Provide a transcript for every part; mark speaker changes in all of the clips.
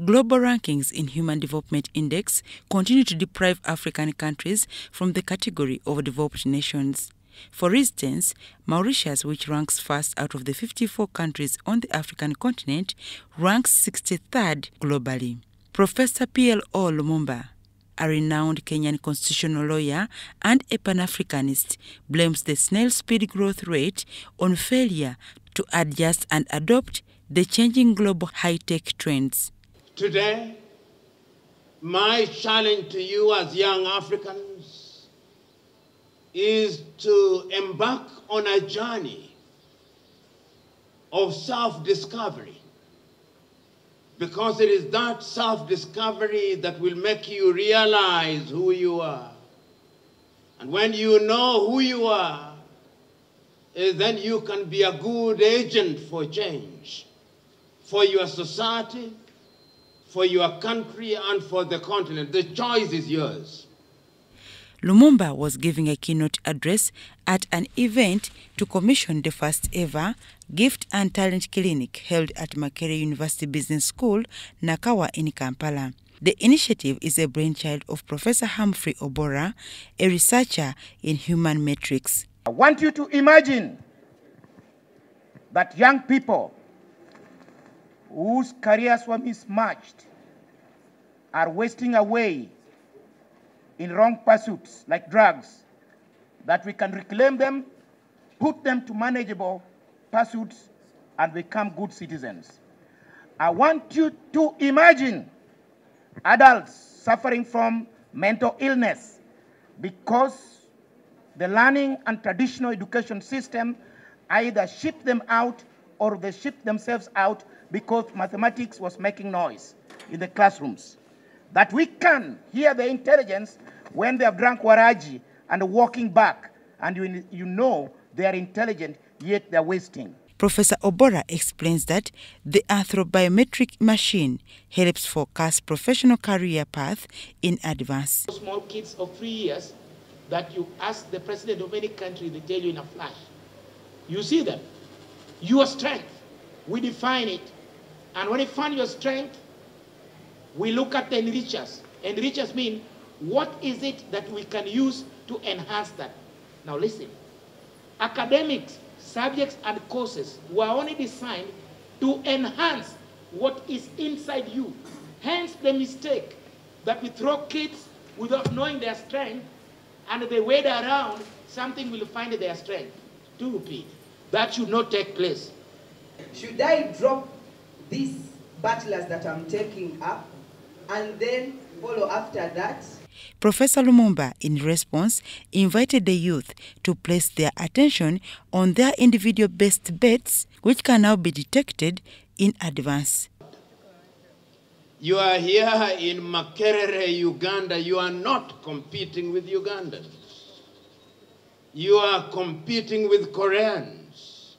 Speaker 1: Global rankings in Human Development Index continue to deprive African countries from the category of developed nations. For instance, Mauritius, which ranks first out of the 54 countries on the African continent, ranks 63rd globally. Professor P.L.O. Lumumba, a renowned Kenyan constitutional lawyer and a Pan-Africanist, blames the snail speed growth rate on failure to adjust and adopt the changing global high-tech trends.
Speaker 2: Today, my challenge to you as young Africans is to embark on a journey of self-discovery, because it is that self-discovery that will make you realize who you are. And when you know who you are, then you can be a good agent for change, for your society, for your country, and for the continent. The choice is yours.
Speaker 1: Lumumba was giving a keynote address at an event to commission the first ever Gift and Talent Clinic held at Makerere University Business School, Nakawa in Kampala. The initiative is a brainchild of Professor Humphrey Obora, a researcher in human metrics.
Speaker 3: I want you to imagine that young people whose careers were mismatched are wasting away in wrong pursuits like drugs, that we can reclaim them, put them to manageable pursuits, and become good citizens. I want you to imagine adults suffering from mental illness because the learning and traditional education system either shipped them out or they shipped themselves out because mathematics was making noise in the classrooms. That we can hear the intelligence when they have drunk waraji and walking back, and you know they are intelligent, yet they are wasting.
Speaker 1: Professor Obora explains that the anthropometric machine helps forecast professional career path in advance.
Speaker 4: Small kids of 3 years that you ask the president of any country, they tell you in a flash. You see them. Your strength, we define it. And when we find your strength, we look at the enrichers. Enrichers mean, what is it that we can use to enhance that? Now listen, academics, subjects, and courses were only designed to enhance what is inside you. Hence the mistake that we throw kids without knowing their strength, and they wade around, something will find their strength. To repeat, that should not take place.
Speaker 5: Should I drop these bachelors that I'm taking up and then follow after that?
Speaker 1: Professor Lumumba, in response, invited the youth to place their attention on their individual best bets, which can now be detected in advance.
Speaker 2: You are here in Makerere, Uganda. You are not competing with Ugandans. You are competing with Koreans.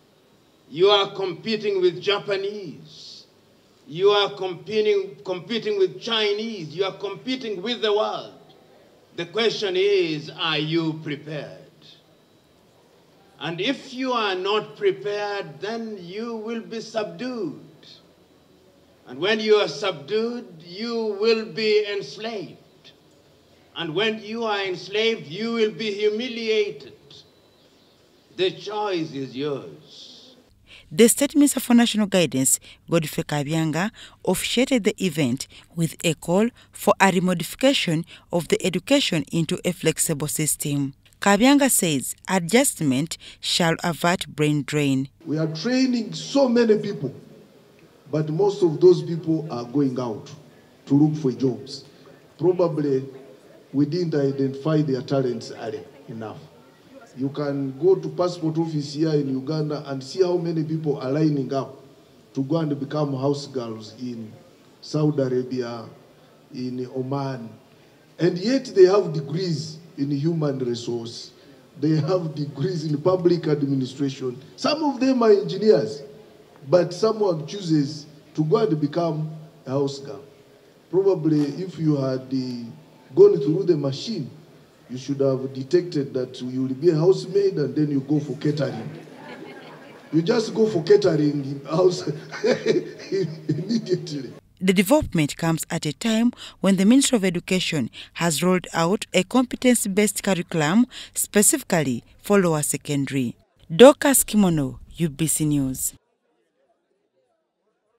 Speaker 2: You are competing with Japanese. You are competing with Chinese. You are competing with the world. The question is, are you prepared? And if you are not prepared, then you will be subdued. And when you are subdued, you will be enslaved. And when you are enslaved, you will be humiliated. The choice is yours.
Speaker 1: The State Minister for National Guidance, Godfrey Kabyanga, officiated the event with a call for a remodification of the education into a flexible system. Kabyanga says adjustment shall avert brain drain.
Speaker 6: We are training so many people, but most of those people are going out to look for jobs. Probably we didn't identify their talents early enough. You can go to passport office here in Uganda and see how many people are lining up to go and become house girls in Saudi Arabia, in Oman. And yet they have degrees in human resource. They have degrees in public administration. Some of them are engineers, but someone chooses to go and become a house girl. Probably if you had gone through the machine, you should have detected that you will be a housemaid and then you go for catering. You just go for catering house immediately.
Speaker 1: The development comes at a time when the Ministry of Education has rolled out a competence-based curriculum specifically for lower secondary. Dorcas Kimono, UBC News.